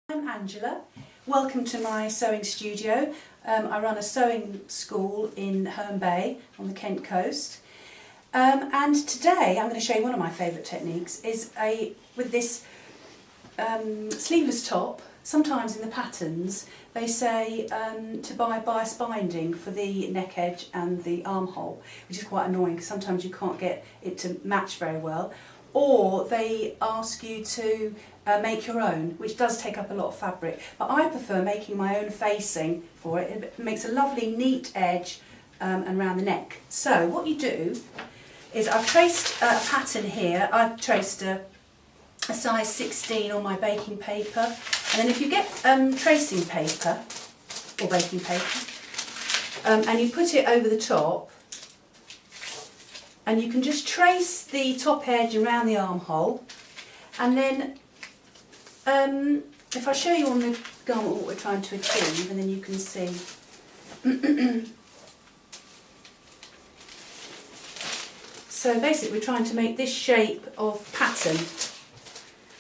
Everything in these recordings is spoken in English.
I'm Angela. Welcome to my sewing studio. I run a sewing school in Herne Bay on the Kent coast. And today I'm going to show you one of my favourite techniques is with this sleeveless top. Sometimes in the patterns they say to buy bias binding for the neck edge and the armhole, which is quite annoying because sometimes you can't get it to match very well. Or they ask you to make your own, which does take up a lot of fabric. But I prefer making my own facing for it. It makes a lovely neat edge and round the neck. So what you do is I've traced a pattern here. I've traced a size 16 on my baking paper. And then if you get tracing paper or baking paper and you put it over the top, and you can just trace the top edge around the armhole, and then if I show you on the garment what we're trying to achieve, and then you can see. So basically we're trying to make this shape of pattern.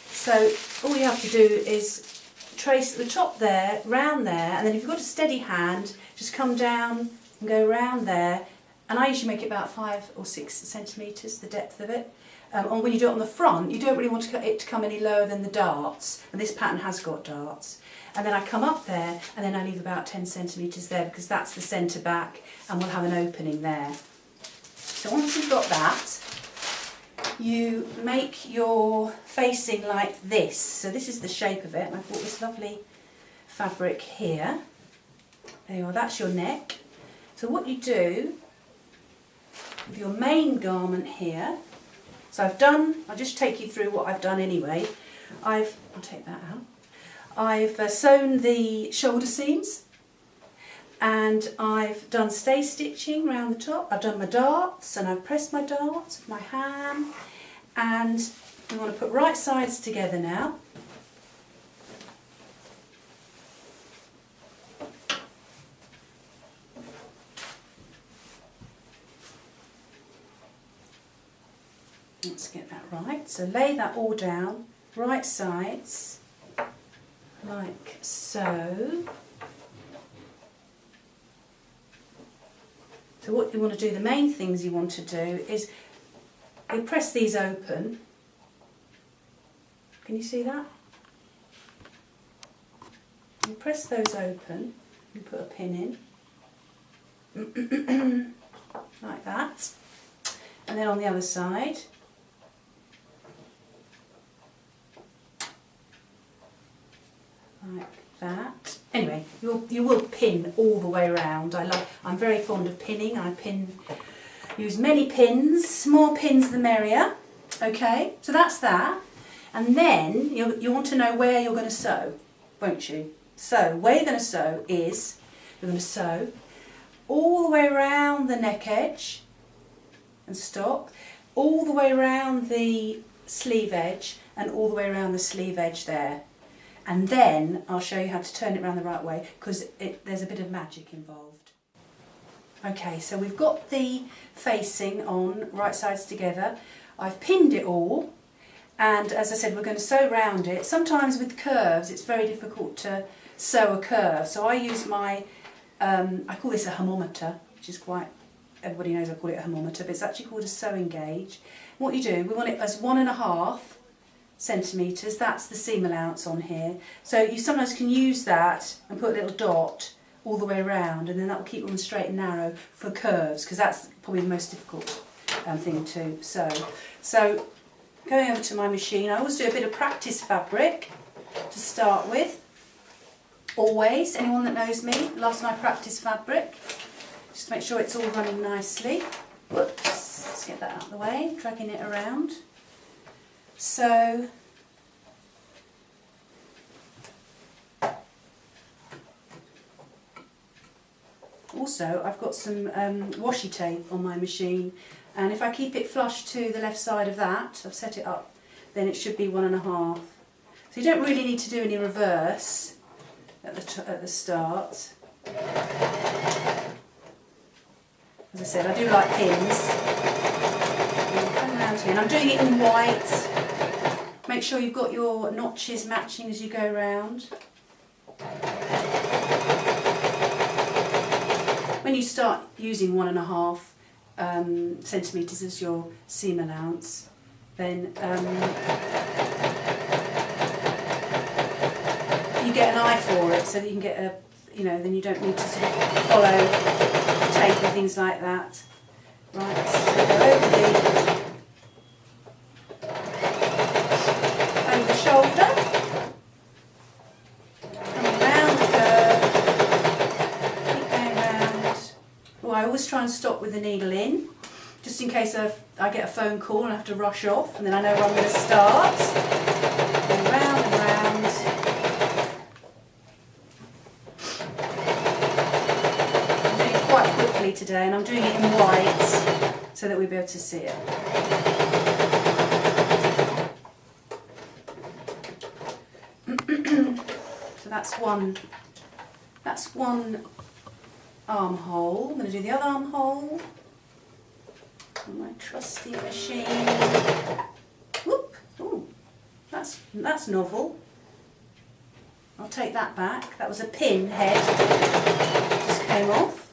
So all you have to do is trace the top there, round there, and then if you've got a steady hand, just come down and go round there. And I usually make it about 5 or 6 centimetres, the depth of it. And when you do it on the front, you don't really want it to come any lower than the darts. And this pattern has got darts. And then I come up there, and then I leave about 10 centimetres there, because that's the centre back, and we'll have an opening there. So once you've got that, you make your facing like this. So this is the shape of it, and I've bought this lovely fabric here. There you are, that's your neck. So what you do with your main garment here, so I'll just take you through what I've done anyway. I'll take that out. I've sewn the shoulder seams, and I've done stay stitching around the top. I've done my darts, and I've pressed my darts with my hand, and we want to put right sides together now. Let's get that right. So lay that all down, right sides, like so. So what you want to do, the main things you want to do is you press these open. Can you see that? You press those open, you put a pin in, like that. And then on the other side, like that. Anyway, you will pin all the way around. I'm very fond of pinning. Use many pins, more pins the merrier. Okay, so that's that. And then you want to know where you're going to sew, won't you? So where you're going to sew is, you're going to sew all the way around the neck edge and stop, all the way around the sleeve edge and all the way around the sleeve edge there. And then I'll show you how to turn it around the right way, because there's a bit of magic involved. Okay, so we've got the facing on, right sides together. I've pinned it all, and as I said, we're going to sew round it. Sometimes with curves it's very difficult to sew a curve, so I use my, I call this a thermometer, which is quite, everybody knows I call it a thermometer, but it's actually called a sewing gauge. What you do, we want it as 1.5 centimetres, that's the seam allowance on here. So you sometimes can use that and put a little dot all the way around, and then that will keep them straight and narrow for curves, because that's probably the most difficult thing to sew. So going over to my machine, I always do a bit of practice fabric to start with. Always, anyone that knows me loves my practice fabric. Just to make sure it's all running nicely. Whoops, let's get that out of the way, dragging it around. So also I've got some washi tape on my machine, and if I keep it flush to the left side of that, I've set it up, then it should be 1.5. So you don't really need to do any reverse at the start. As I said, I do like pins. Come around here, and I'm doing it in white. Make sure you've got your notches matching as you go round. When you start using 1.5 centimetres as your seam allowance, then you get an eye for it, so that you can get a, you know, then you don't need to sort of follow tape and things like that. Right, so go over the shoulder, coming round the curve, keep going round. Oh, I always try and stop with the needle in, just in case I get a phone call and I have to rush off, and then I know where I'm going to start. Going round and round. I'm doing it quite quickly today, and I'm doing it in white so that we'll be able to see it. So that's one armhole. I'm going to do the other armhole on my trusty machine. Whoop! Ooh, that's novel. I'll take that back. That was a pin head. Just came off.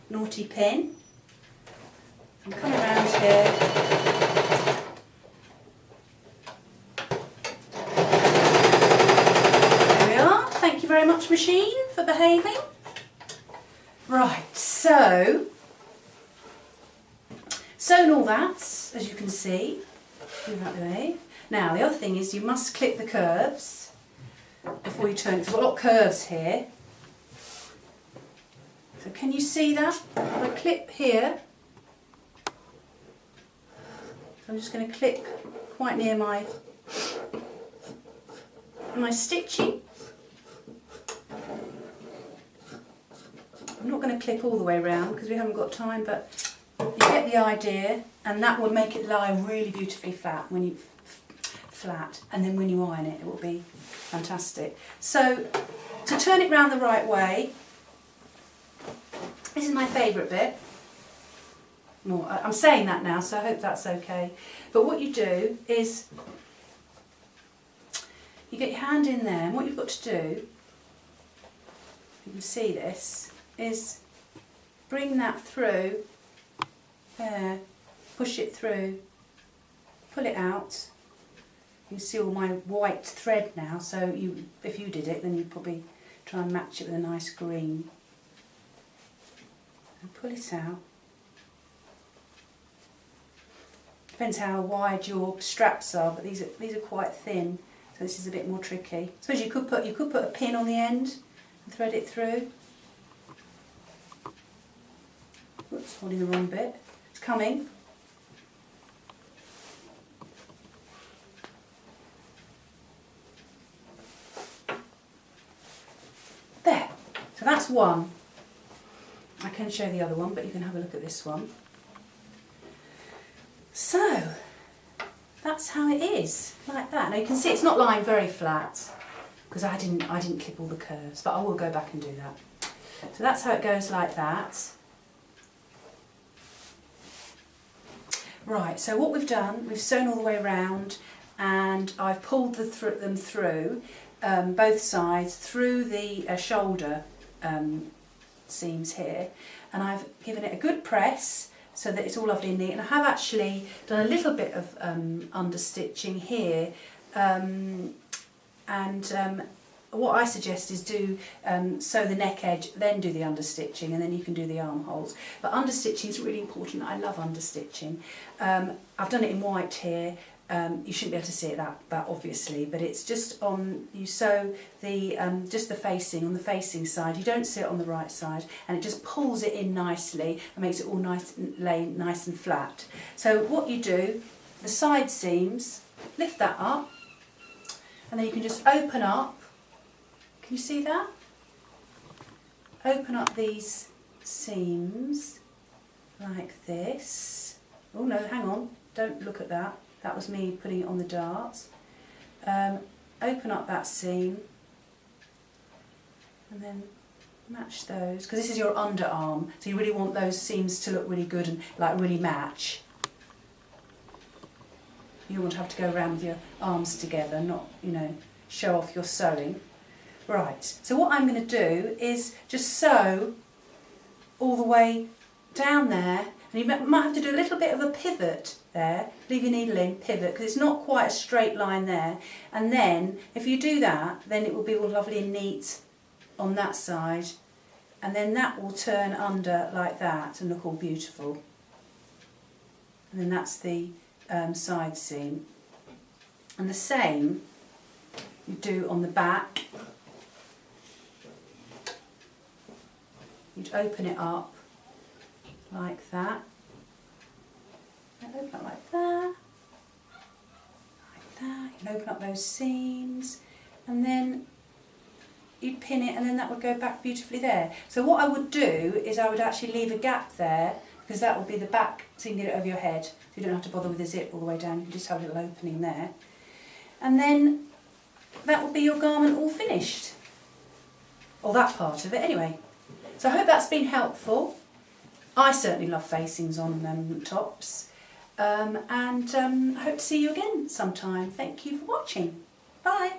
Naughty pin. I'm coming around here. There we are. Thank you very much, machine, for behaving. Right, so sewn all that, as you can see. Move that way. Now, the other thing is you must clip the curves before you turn it. We've got a lot of curves here. So can you see that? I've got a clip here. So I'm just going to clip quite near my stitching. I'm not going to clip all the way around because we haven't got time, but you get the idea, and that will make it lie really beautifully flat, and then when you iron it, it will be fantastic. So to turn it round the right way, this is my favourite bit. Well, I'm saying that now, so I hope that's okay. But what you do is you get your hand in there, and what you've got to do, you can see this, is bring that through there, push it through, pull it out. You can see all my white thread now, so if you did it, then you'd probably try and match it with a nice green. And pull it out. Depends how wide your straps are, but these are quite thin, so this is a bit more tricky. I suppose you could put a pin on the end and thread it through. Whoops, holding the wrong bit. It's coming. There. So that's one. I can show the other one, but you can have a look at this one. So that's how it is, like that. Now you can see it's not lying very flat because I didn't clip all the curves, but I will go back and do that. So that's how it goes, like that. Right, so what we've done, we've sewn all the way around, and I've pulled them through, both sides, through the shoulder seams here, and I've given it a good press so that it's all lovely and neat, and I have actually done a little bit of understitching here, what I suggest is do sew the neck edge, then do the understitching, and then you can do the armholes. But understitching is really important. I love understitching. I've done it in white here. You shouldn't be able to see it that obviously, but it's just on, you sew the just the facing on the facing side. You don't see it on the right side, and it just pulls it in nicely and makes it all nice and flat. So what you do, the side seams, lift that up, and then you can just open up. Can you see that? Open up these seams like this. Oh no, hang on, don't look at that. That was me putting it on the darts. Open up that seam and then match those, because this is your underarm, so you really want those seams to look really good and like really match. You don't want to have to go around with your arms together, not, you know, show off your sewing. Right, so what I'm going to do is just sew all the way down there, and you might have to do a little bit of a pivot there, leave your needle in, pivot, because it's not quite a straight line there, and then if you do that, then it will be all lovely and neat on that side, and then that will turn under like that and look all beautiful. And then that's the side seam, and the same you do on the back. You'd open it up like that, and open up like that, like that. You can open up those seams, and then you'd pin it, and then that would go back beautifully there. So what I would do is I would actually leave a gap there, because that will be the back, so you can get it over your head. So you don't have to bother with the zip all the way down, you can just have a little opening there. And then that will be your garment all finished. Or that part of it anyway. So I hope that's been helpful. I certainly love facings on tops. I hope to see you again sometime. Thank you for watching. Bye.